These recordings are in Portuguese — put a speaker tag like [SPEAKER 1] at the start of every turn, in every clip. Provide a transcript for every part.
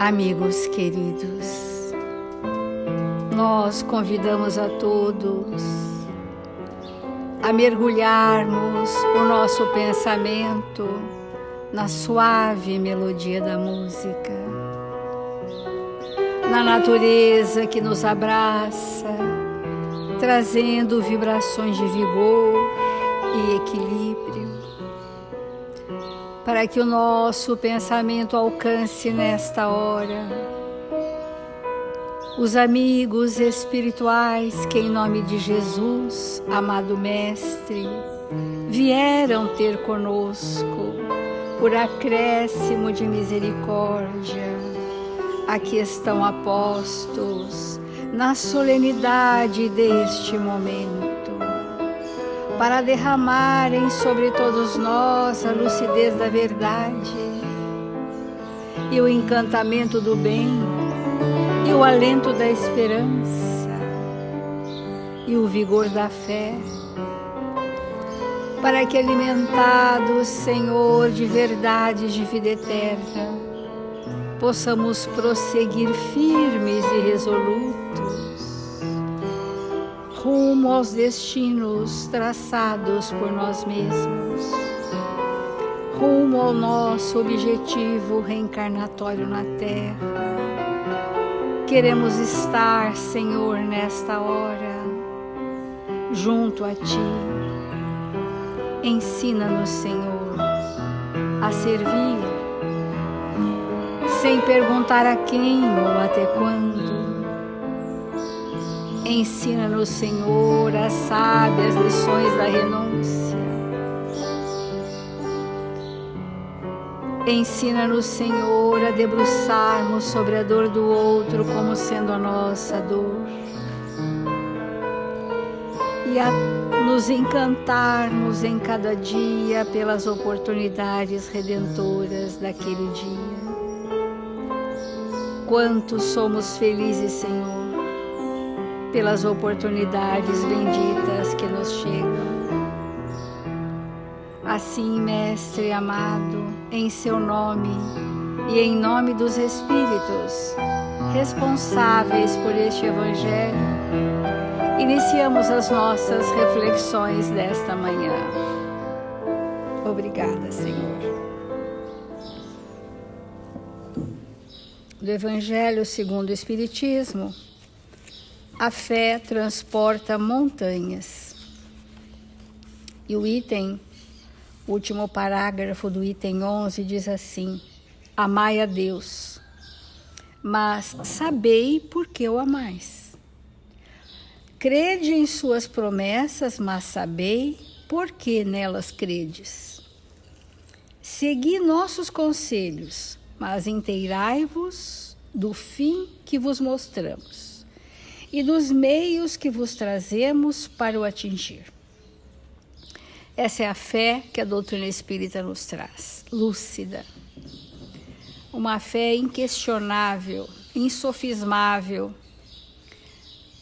[SPEAKER 1] Amigos queridos, nós convidamos a todos a mergulharmos o nosso pensamento na suave melodia da música, na natureza que nos abraça, trazendo vibrações de vigor e equilíbrio, para que o nosso pensamento alcance nesta hora os amigos espirituais que, em nome de Jesus, amado Mestre, vieram ter conosco por acréscimo de misericórdia. Aqui estão apostos na solenidade deste momento, para derramarem sobre todos nós a lucidez da verdade e o encantamento do bem e o alento da esperança e o vigor da fé, para que, alimentados, Senhor, de verdades de vida eterna, possamos prosseguir firmes e resolutos rumo aos destinos traçados por nós mesmos, rumo ao nosso objetivo reencarnatório na Terra. Queremos estar, Senhor, nesta hora, junto a Ti. Ensina-nos, Senhor, a servir, sem perguntar a quem ou até quando. Ensina-nos, Senhor, as sábias lições da renúncia. Ensina-nos, Senhor, a debruçarmos sobre a dor do outro como sendo a nossa dor e a nos encantarmos em cada dia pelas oportunidades redentoras daquele dia. Quantos somos felizes, Senhor, pelas oportunidades benditas que nos chegam. Assim, Mestre amado, em Seu nome e em nome dos Espíritos responsáveis por este Evangelho, iniciamos as nossas reflexões desta manhã. Obrigada, Senhor. Do Evangelho segundo o Espiritismo, a fé transporta montanhas. E o último parágrafo do item 11 diz assim: amai a Deus, mas sabei por que o amais. Crede em suas promessas, mas sabei por que nelas credes. Segui nossos conselhos, mas inteirai-vos do fim que vos mostramos e dos meios que vos trazemos para o atingir. Essa é a fé que a doutrina espírita nos traz, lúcida. Uma fé inquestionável, insofismável,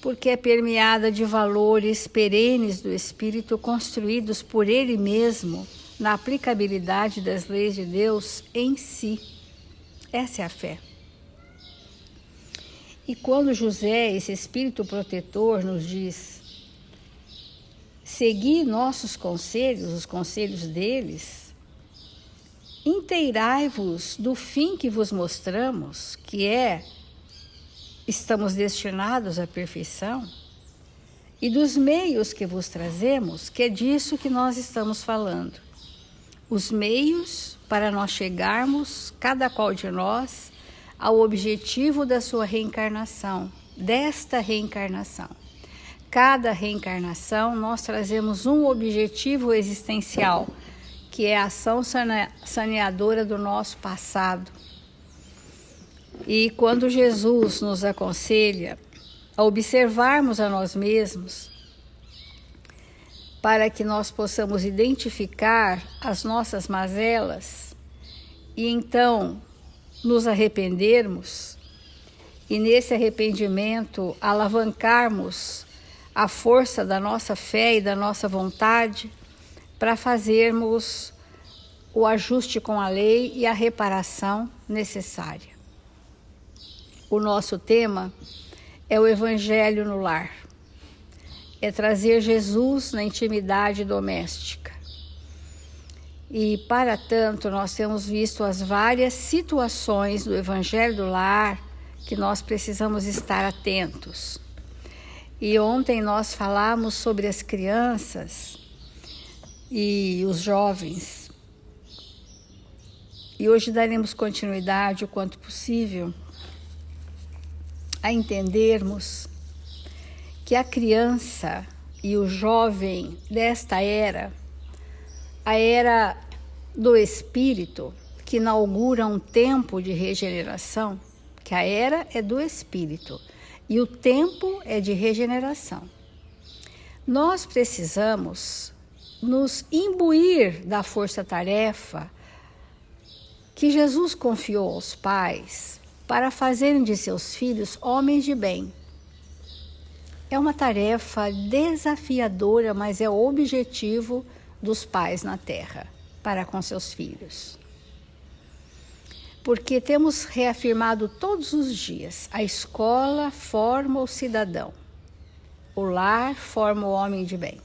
[SPEAKER 1] porque é permeada de valores perenes do Espírito construídos por Ele mesmo na aplicabilidade das leis de Deus em si. Essa é a fé. E quando José, esse Espírito protetor, nos diz: segui nossos conselhos, os conselhos deles, inteirai-vos do fim que vos mostramos, que é estamos destinados à perfeição, e dos meios que vos trazemos, que é disso que nós estamos falando. Os meios para nós chegarmos, cada qual de nós, ao objetivo da sua reencarnação, desta reencarnação. Cada reencarnação nós trazemos um objetivo existencial, que é a ação saneadora do nosso passado. E quando Jesus nos aconselha a observarmos a nós mesmos, para que nós possamos identificar as nossas mazelas e então nos arrependermos, e nesse arrependimento alavancarmos a força da nossa fé e da nossa vontade para fazermos o ajuste com a lei e a reparação necessária. o nosso tema é o Evangelho no lar. É trazer Jesus na intimidade doméstica. E, para tanto, nós temos visto as várias situações do Evangelho do lar que nós precisamos estar atentos. E ontem nós falamos sobre as crianças e os jovens. E hoje daremos continuidade o quanto possível a entendermos que a criança e o jovem desta era, a era do Espírito, que inaugura um tempo de regeneração, que a era é do Espírito e o tempo é de regeneração. Nós precisamos nos imbuir da força-tarefa que Jesus confiou aos pais para fazerem de seus filhos homens de bem. É uma tarefa desafiadora, mas é o objetivo dos pais na terra para com seus filhos. Porque temos reafirmado todos os dias: a escola forma o cidadão, o lar forma o homem de bem.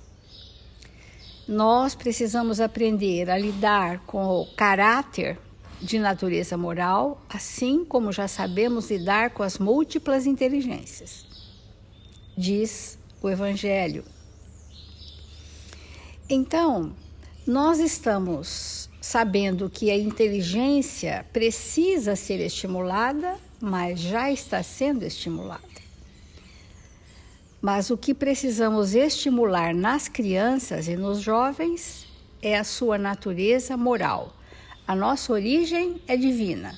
[SPEAKER 1] Nós precisamos aprender a lidar com o caráter de natureza moral, assim como já sabemos lidar com as múltiplas inteligências, diz o Evangelho. Então, nós estamos sabendo que a inteligência precisa ser estimulada, mas já está sendo estimulada. Mas o que precisamos estimular nas crianças e nos jovens é a sua natureza moral. A nossa origem é divina,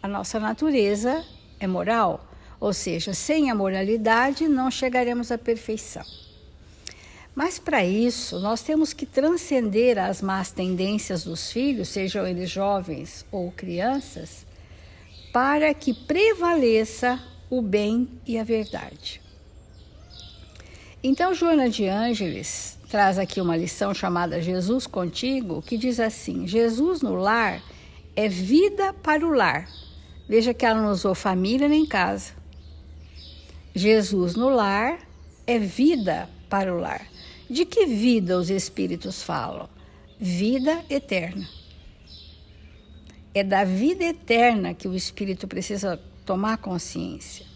[SPEAKER 1] a nossa natureza é moral, ou seja, sem a moralidade não chegaremos à perfeição. Mas para isso, nós temos que transcender as más tendências dos filhos, sejam eles jovens ou crianças, para que prevaleça o bem e a verdade. Então, Joana de Ângeles traz aqui uma lição chamada Jesus Contigo, que diz assim: Jesus no lar é vida para o lar. Veja que ela não usou família nem casa. Jesus no lar é vida para o lar. De que vida os espíritos falam? Vida eterna. É da vida eterna que o espírito precisa tomar consciência.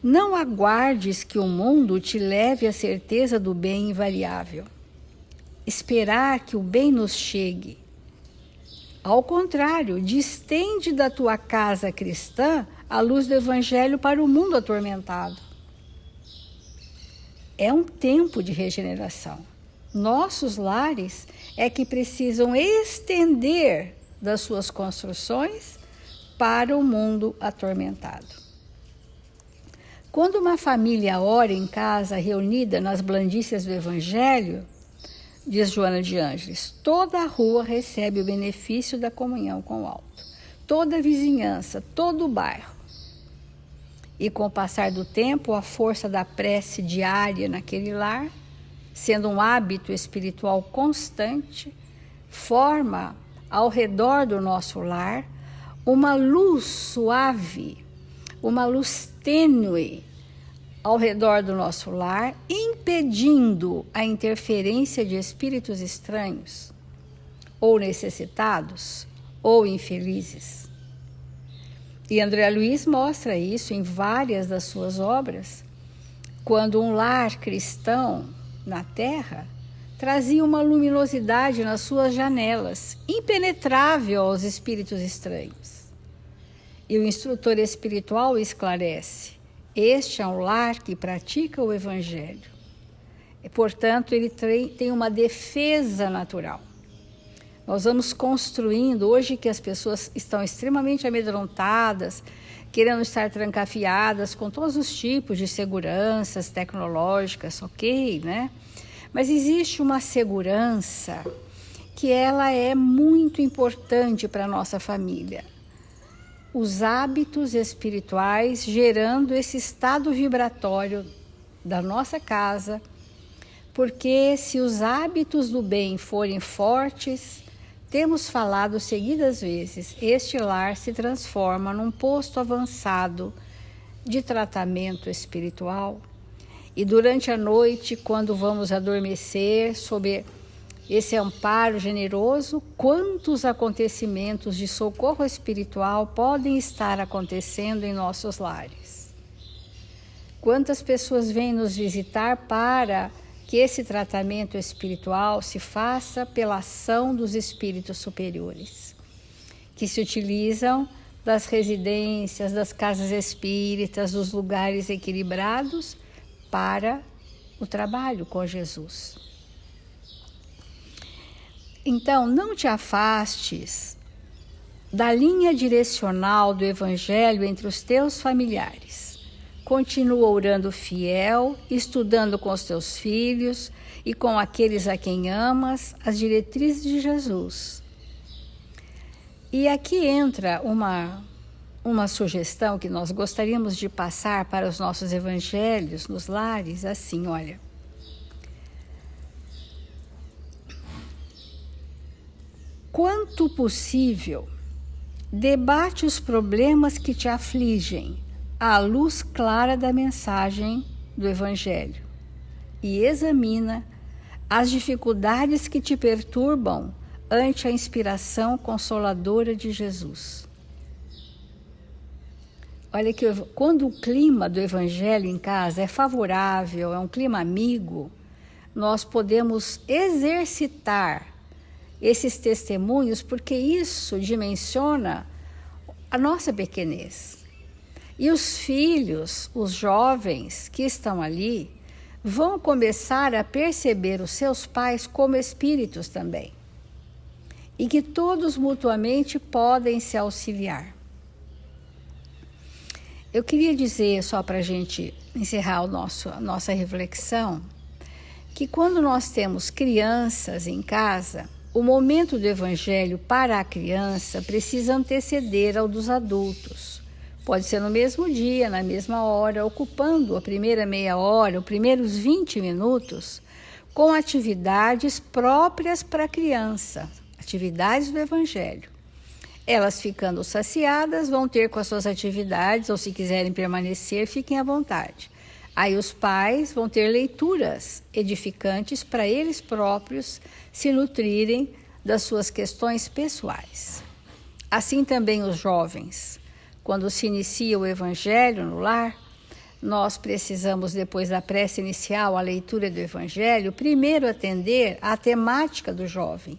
[SPEAKER 1] Não aguardes que o mundo te leve à certeza do bem invariável. Esperar que o bem nos chegue. Ao contrário, distende da tua casa cristã a luz do Evangelho para o mundo atormentado. É um tempo de regeneração. Nossos lares é que precisam estender das suas construções para o mundo atormentado. Quando uma família ora em casa, reunida nas blandícias do Evangelho, diz Joana de Ângeles, toda a rua recebe o benefício da comunhão com o alto. Toda a vizinhança, todo o bairro. E com o passar do tempo, a força da prece diária naquele lar, sendo um hábito espiritual constante, forma ao redor do nosso lar uma luz suave, uma luz tênue ao redor do nosso lar, impedindo a interferência de espíritos estranhos, ou necessitados, ou infelizes. E André Luiz mostra isso em várias das suas obras, quando um lar cristão na terra trazia uma luminosidade nas suas janelas, impenetrável aos espíritos estranhos. E o instrutor espiritual esclarece: este é um lar que pratica o Evangelho. E, portanto, ele tem uma defesa natural. Nós vamos construindo, hoje que as pessoas estão extremamente amedrontadas, querendo estar trancafiadas com todos os tipos de seguranças tecnológicas, ok, né? Mas existe uma segurança que ela é muito importante para a nossa família. Os hábitos espirituais gerando esse estado vibratório da nossa casa, porque se os hábitos do bem forem fortes, temos falado seguidas vezes, este lar se transforma num posto avançado de tratamento espiritual. E durante a noite, quando vamos adormecer, sob esse amparo generoso, quantos acontecimentos de socorro espiritual podem estar acontecendo em nossos lares? Quantas pessoas vêm nos visitar para que esse tratamento espiritual se faça pela ação dos espíritos superiores, que se utilizam das residências, das casas espíritas, dos lugares equilibrados para o trabalho com Jesus. Então, não te afastes da linha direcional do Evangelho entre os teus familiares. Continua orando fiel, estudando com os teus filhos e com aqueles a quem amas as diretrizes de Jesus. E aqui entra uma sugestão que nós gostaríamos de passar para os nossos evangelhos nos lares, assim, olha. Quanto possível, debate os problemas que te afligem à luz clara da mensagem do Evangelho e examina as dificuldades que te perturbam ante a inspiração consoladora de Jesus. Olha que quando o clima do Evangelho em casa é favorável, é um clima amigo, nós podemos exercitar esses testemunhos, porque isso dimensiona a nossa pequenez. E os filhos, os jovens que estão ali, vão começar a perceber os seus pais como espíritos também. E que todos mutuamente podem se auxiliar. Eu queria dizer, só para a gente encerrar a nossa reflexão, que quando nós temos crianças em casa, o momento do Evangelho para a criança precisa anteceder ao dos adultos. Pode ser no mesmo dia, na mesma hora, ocupando a primeira meia hora, os primeiros 20 minutos, com atividades próprias para a criança, atividades do Evangelho. Elas ficando saciadas vão ter com as suas atividades, ou se quiserem permanecer, fiquem à vontade. Aí os pais vão ter leituras edificantes para eles próprios se nutrirem das suas questões pessoais. Assim também os jovens. Quando se inicia o Evangelho no lar, nós precisamos, depois da prece inicial, a leitura do Evangelho, primeiro atender à temática do jovem,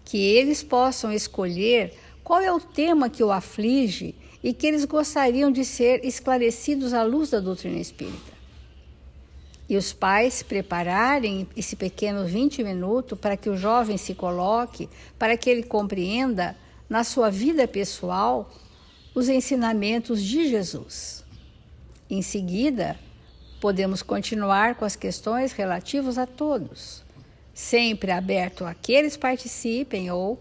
[SPEAKER 1] que eles possam escolher qual é o tema que o aflige e que eles gostariam de ser esclarecidos à luz da doutrina espírita. E os pais prepararem esse pequeno 20 minutos para que o jovem se coloque, para que ele compreenda na sua vida pessoal os ensinamentos de Jesus. Em seguida, podemos continuar com as questões relativas a todos, sempre aberto a que eles participem ou,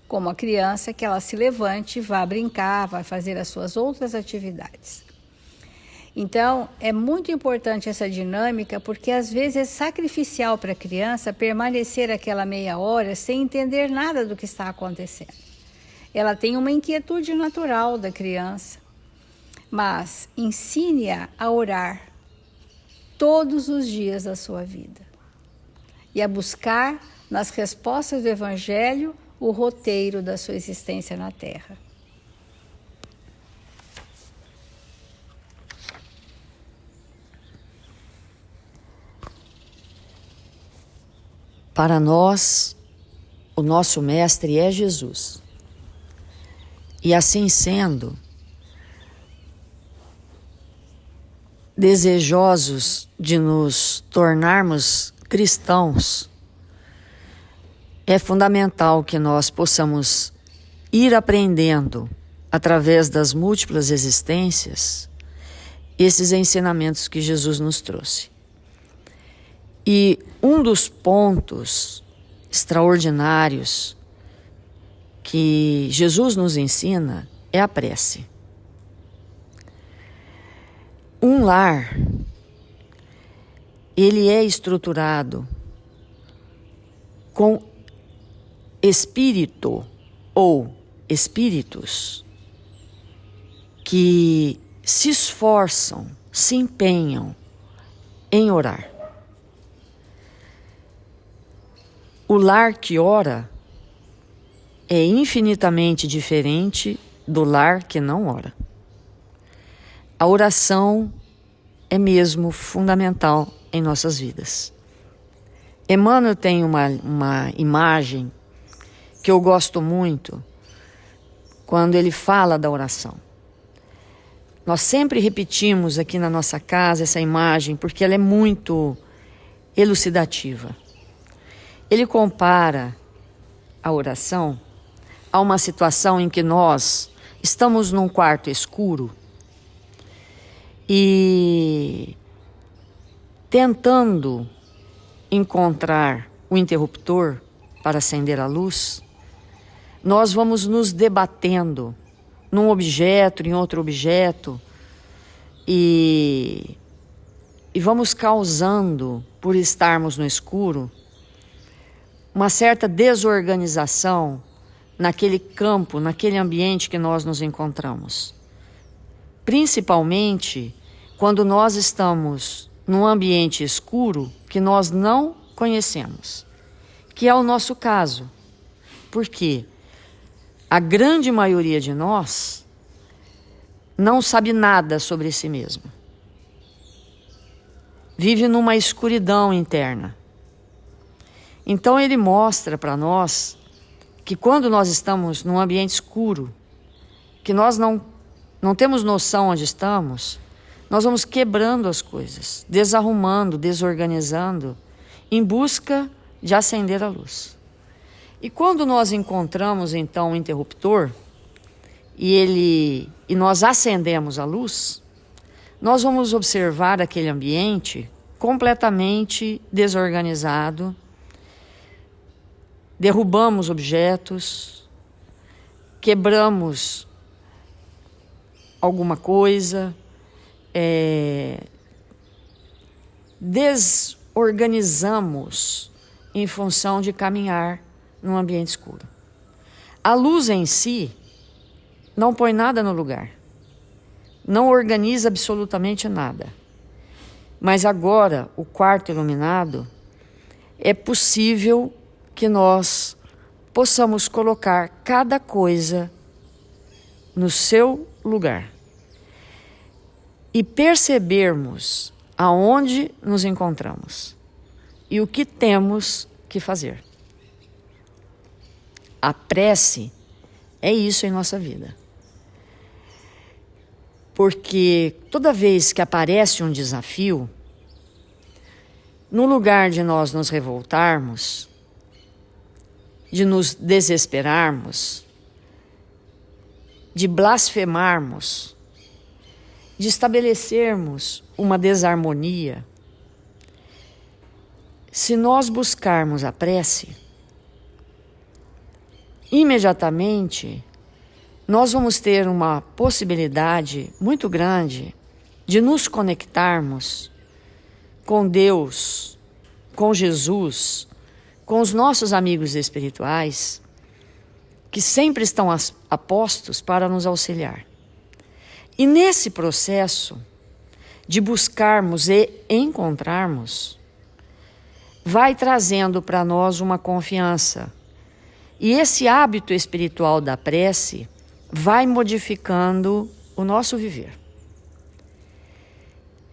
[SPEAKER 1] como a criança, que ela se levante, vá brincar, vá fazer as suas outras atividades. Então, é muito importante essa dinâmica, porque às vezes é sacrificial para a criança permanecer aquela meia hora sem entender nada do que está acontecendo. Ela tem uma inquietude natural da criança, mas ensine-a a orar todos os dias da sua vida e a buscar nas respostas do Evangelho o roteiro da sua existência na Terra.
[SPEAKER 2] Para nós, o nosso mestre é Jesus. E assim sendo, desejosos de nos tornarmos cristãos, é fundamental que nós possamos ir aprendendo, através das múltiplas existências, esses ensinamentos que Jesus nos trouxe. E um dos pontos extraordinários que Jesus nos ensina é a prece. Um lar, ele é estruturado com espírito ou espíritos que se esforçam, se empenham em orar. O lar que ora é infinitamente diferente do lar que não ora. A oração é mesmo fundamental em nossas vidas. Emmanuel tem uma imagem que eu gosto muito quando ele fala da oração. Nós sempre repetimos aqui na nossa casa essa imagem porque ela é muito elucidativa. Ele compara a oração a uma situação em que nós estamos num quarto escuro e tentando encontrar o interruptor para acender a luz, nós vamos nos debatendo num objeto, em outro objeto, e vamos causando, por estarmos no escuro, uma certa desorganização naquele campo, naquele ambiente que nós nos encontramos. Principalmente quando nós estamos num ambiente escuro que nós não conhecemos, que é o nosso caso. Porque a grande maioria de nós não sabe nada sobre si mesmo. Vive numa escuridão interna. Então ele mostra para nós que quando nós estamos num ambiente escuro, que nós não temos noção onde estamos, nós vamos quebrando as coisas, desarrumando, desorganizando, em busca de acender a luz. E quando nós encontramos então o interruptor e nós acendemos a luz, nós vamos observar aquele ambiente completamente desorganizado, derrubamos objetos, quebramos alguma coisa, desorganizamos em função de caminhar num ambiente escuro. A luz em si não põe nada no lugar, não organiza absolutamente nada. Mas agora, o quarto iluminado, é possível que nós possamos colocar cada coisa no seu lugar e percebermos aonde nos encontramos e o que temos que fazer. A prece é isso em nossa vida. Porque toda vez que aparece um desafio, no lugar de nós nos revoltarmos, de nos desesperarmos, de blasfemarmos, de estabelecermos uma desarmonia, se nós buscarmos a prece, imediatamente nós vamos ter uma possibilidade muito grande de nos conectarmos com Deus, com Jesus, com os nossos amigos espirituais, que sempre estão a postos para nos auxiliar. E nesse processo de buscarmos e encontrarmos, vai trazendo para nós uma confiança. E esse hábito espiritual da prece vai modificando o nosso viver.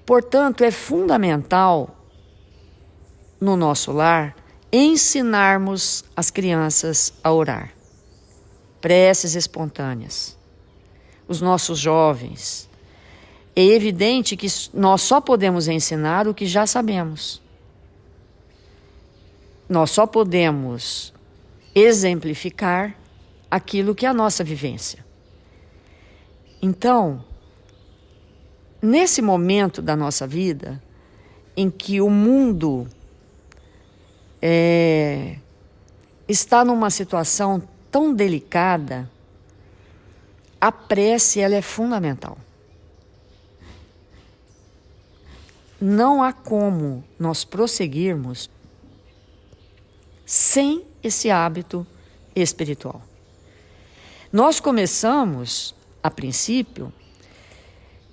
[SPEAKER 2] Portanto, é fundamental no nosso lar ensinarmos as crianças a orar. Preces espontâneas. Os nossos jovens. É evidente que nós só podemos ensinar o que já sabemos. Nós só podemos exemplificar aquilo que é a nossa vivência. Então, nesse momento da nossa vida, em que o mundo está numa situação tão delicada, a prece ela é fundamental. Não há como nós prosseguirmos sem esse hábito espiritual. Nós começamos, a princípio,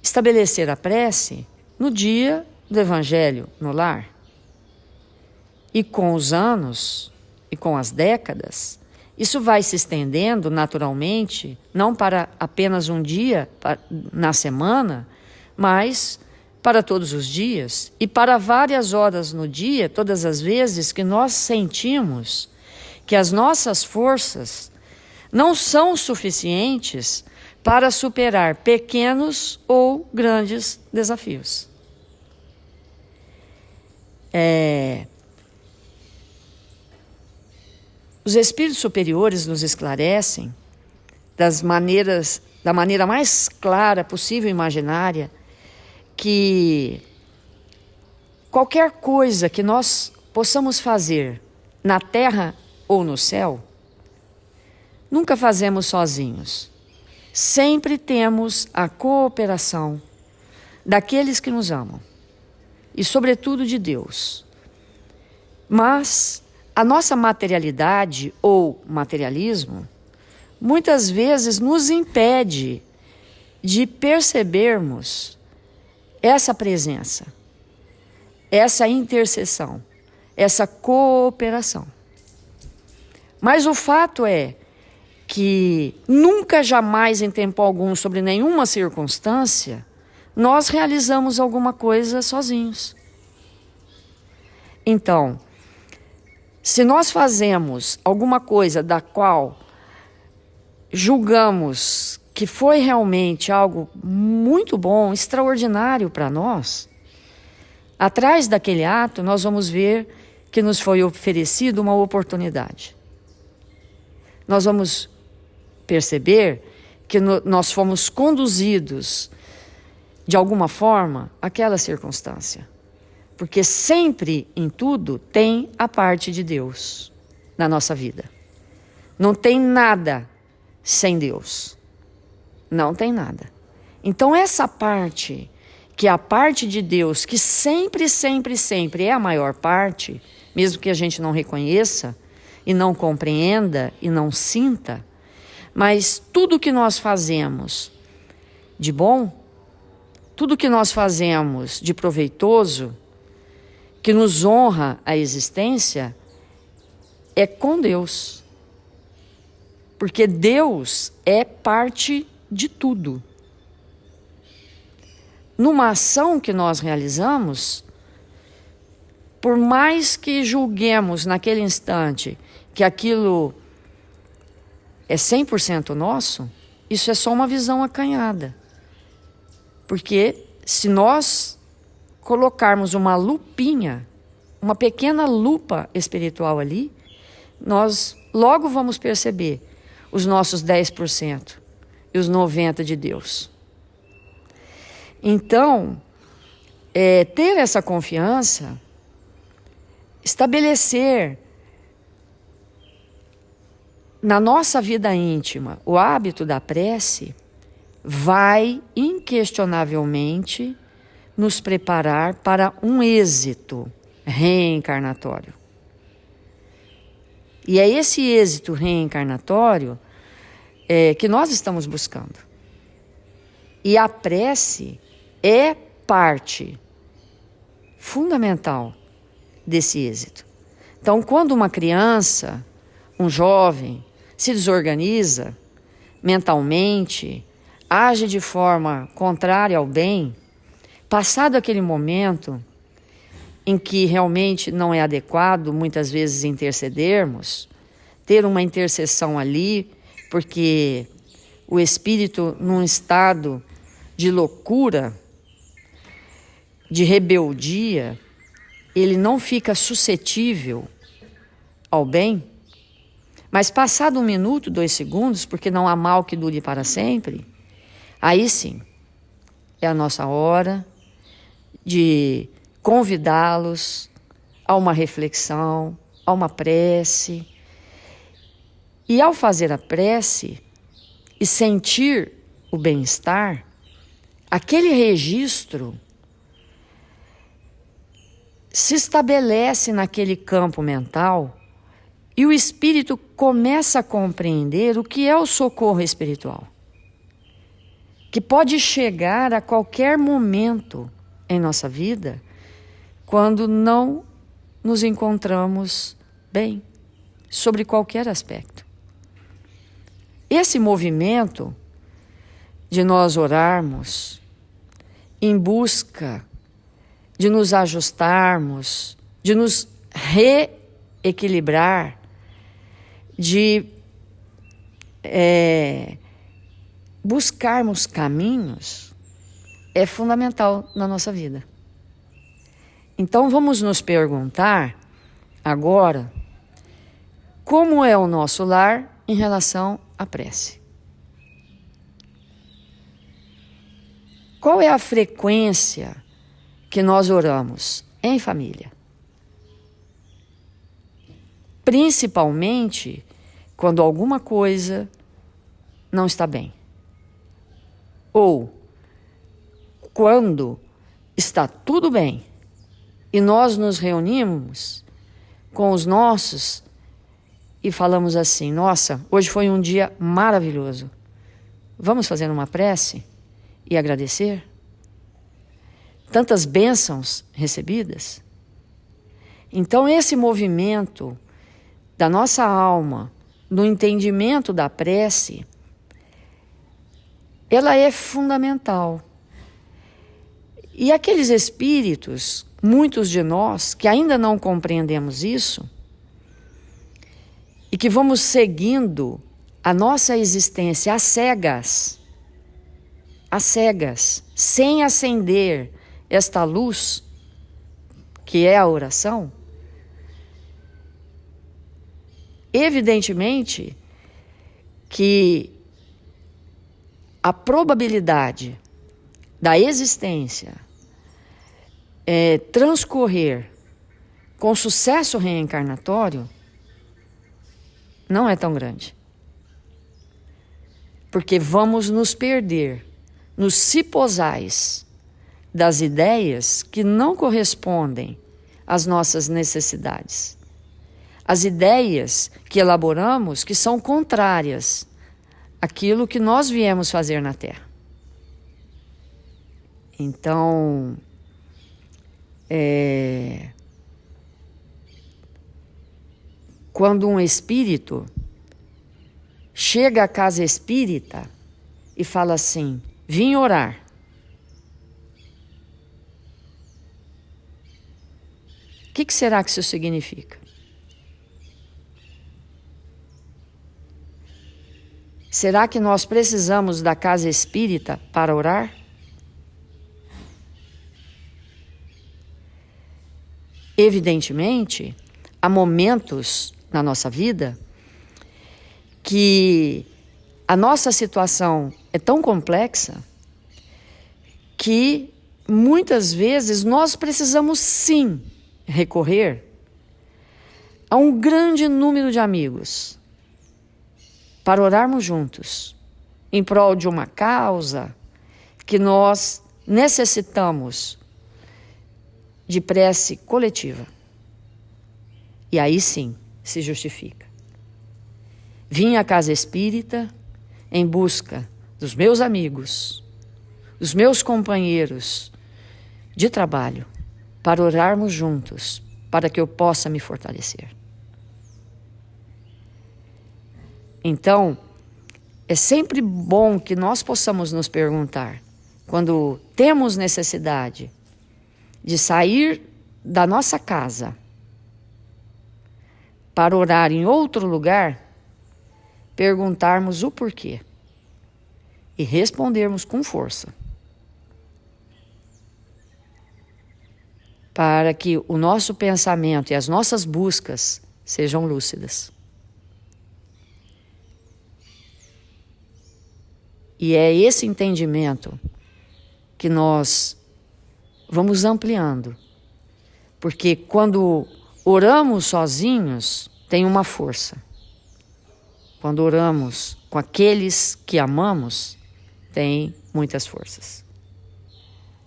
[SPEAKER 2] estabelecer a prece no dia do Evangelho no lar. E com os anos e com as décadas, isso vai se estendendo naturalmente, não para apenas um dia na semana, mas para todos os dias e para várias horas no dia, todas as vezes que nós sentimos que as nossas forças não são suficientes para superar pequenos ou grandes desafios. Os espíritos superiores nos esclarecem da maneira mais clara possível e imaginária que qualquer coisa que nós possamos fazer na terra ou no céu, nunca fazemos sozinhos. Sempre temos a cooperação daqueles que nos amam e, sobretudo, de Deus. Mas a nossa materialidade ou materialismo muitas vezes nos impede de percebermos essa presença, essa intercessão, essa cooperação. Mas o fato é que nunca, jamais, em tempo algum, sobre nenhuma circunstância, nós realizamos alguma coisa sozinhos. Então, se nós fazemos alguma coisa da qual julgamos que foi realmente algo muito bom, extraordinário para nós, atrás daquele ato nós vamos ver que nos foi oferecida uma oportunidade. Nós vamos perceber que nós fomos conduzidos de alguma forma àquela circunstância. Porque sempre, em tudo, tem a parte de Deus na nossa vida. Não tem nada sem Deus. Não tem nada. Então essa parte, que é a parte de Deus, que sempre, sempre, sempre é a maior parte, mesmo que a gente não reconheça, e não compreenda, e não sinta, mas tudo que nós fazemos de bom, tudo que nós fazemos de proveitoso, que nos honra a existência, é com Deus. Porque Deus é parte de tudo. Numa ação que nós realizamos, por mais que julguemos naquele instante que aquilo é 100% nosso, isso é só uma visão acanhada. Porque se nós colocarmos uma lupinha, uma pequena lupa espiritual ali, nós logo vamos perceber os nossos 10% e os 90% de Deus. Então, ter essa confiança, estabelecer na nossa vida íntima o hábito da prece, vai inquestionavelmente nos preparar para um êxito reencarnatório. E é esse êxito reencarnatório que nós estamos buscando. E a prece é parte fundamental desse êxito. Então, quando uma criança, um jovem, se desorganiza mentalmente, age de forma contrária ao bem, passado aquele momento em que realmente não é adequado, muitas vezes, intercedermos, ter uma intercessão ali, porque o espírito, num estado de loucura, de rebeldia, ele não fica suscetível ao bem, mas passado 1 minuto, 2 segundos, porque não há mal que dure para sempre, aí sim, é a nossa hora de convidá-los a uma reflexão, a uma prece. E ao fazer a prece e sentir o bem-estar, aquele registro se estabelece naquele campo mental e o espírito começa a compreender o que é o socorro espiritual. que pode chegar a qualquer momento em nossa vida quando não nos encontramos bem, sobre qualquer aspecto. Esse movimento de nós orarmos em busca de nos ajustarmos, de nos reequilibrar, de buscarmos caminhos, é fundamental na nossa vida. Então vamos nos perguntar agora como é o nosso lar em relação à prece. Qual é a frequência que nós oramos em família? Principalmente quando alguma coisa não está bem. Ou quando está tudo bem e nós nos reunimos com os nossos e falamos assim: nossa, hoje foi um dia maravilhoso. Vamos fazer uma prece e agradecer? Tantas bênçãos recebidas. Então esse movimento da nossa alma, no entendimento da prece, ela é fundamental. E aqueles espíritos, muitos de nós, que ainda não compreendemos isso, e que vamos seguindo a nossa existência às cegas, sem acender esta luz, que é a oração, evidentemente que a probabilidade da existência transcorrer com sucesso reencarnatório não é tão grande. Porque vamos nos perder nos cipozais das ideias que não correspondem às nossas necessidades. As ideias que elaboramos que são contrárias àquilo que nós viemos fazer na Terra. Então, quando um espírito chega à casa espírita e fala assim: vim orar. O que será que isso significa? Será que nós precisamos da casa espírita para orar? Evidentemente, há momentos na nossa vida que a nossa situação é tão complexa que muitas vezes nós precisamos sim recorrer a um grande número de amigos para orarmos juntos em prol de uma causa que nós necessitamos de prece coletiva. E aí sim se justifica. Vim à casa espírita em busca dos meus amigos, dos meus companheiros de trabalho, para orarmos juntos, para que eu possa me fortalecer. Então, é sempre bom que nós possamos nos perguntar, quando temos necessidade de sair da nossa casa para orar em outro lugar, perguntarmos o porquê e respondermos com força, para que o nosso pensamento e as nossas buscas sejam lúcidas. E é esse entendimento que nós vamos ampliando, porque quando oramos sozinhos, tem uma força. Quando oramos com aqueles que amamos, tem muitas forças.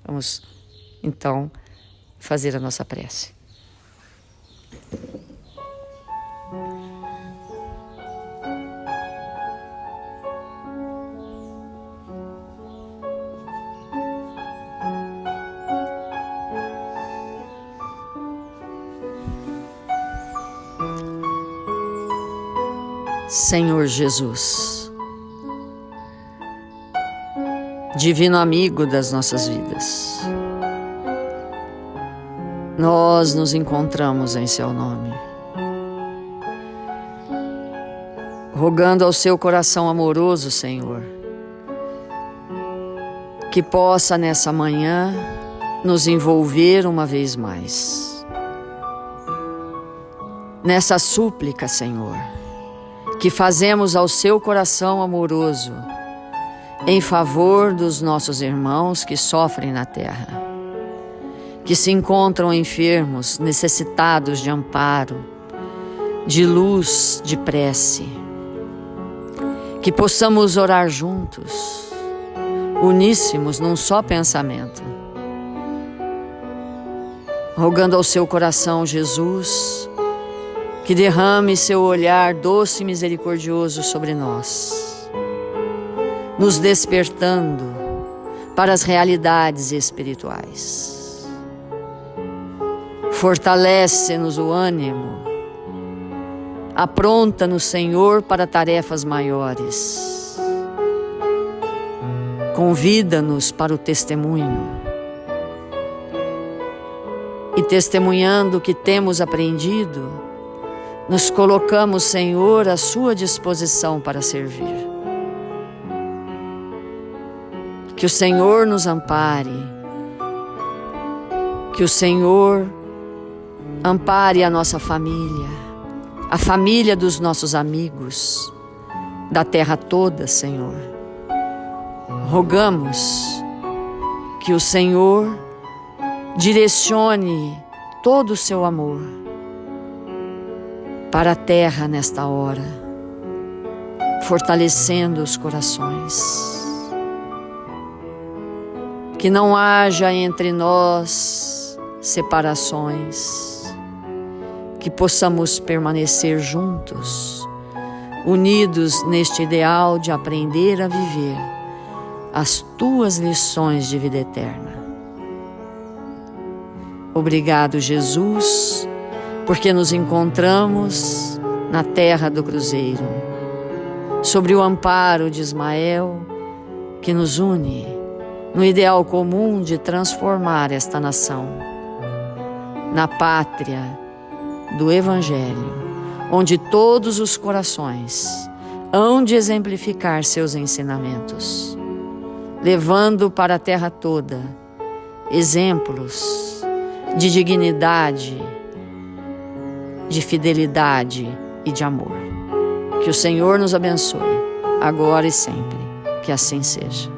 [SPEAKER 2] Vamos, então, fazer a nossa prece. Senhor Jesus, divino amigo das nossas vidas, nós nos encontramos em Seu nome, rogando ao Seu coração amoroso, Senhor, que possa nessa manhã nos envolver uma vez mais. Nessa súplica, Senhor, que fazemos ao Seu coração amoroso em favor dos nossos irmãos que sofrem na terra, que se encontram enfermos, necessitados de amparo, de luz, de prece. Que possamos orar juntos, uníssimos num só pensamento, rogando ao Seu coração, Jesus, que derrame Seu olhar doce e misericordioso sobre nós, nos despertando para as realidades espirituais. Fortalece-nos o ânimo, apronta-nos, Senhor, para tarefas maiores. Convida-nos para o testemunho. E testemunhando o que temos aprendido, nos colocamos, Senhor, à Sua disposição para servir. Que o Senhor nos ampare, que o Senhor ampare a nossa família, a família dos nossos amigos, da terra toda, Senhor. Rogamos que o Senhor direcione todo o Seu amor para a terra nesta hora, fortalecendo os corações. Que não haja entre nós separações, que possamos permanecer juntos, unidos neste ideal de aprender a viver as Tuas lições de vida eterna. Obrigado, Jesus, porque nos encontramos na terra do Cruzeiro, sobre o amparo de Ismael, que nos une no ideal comum de transformar esta nação na pátria do Evangelho, onde todos os corações hão de exemplificar seus ensinamentos, levando para a terra toda exemplos de dignidade, de fidelidade e de amor. Que o Senhor nos abençoe, agora e sempre. Que assim seja.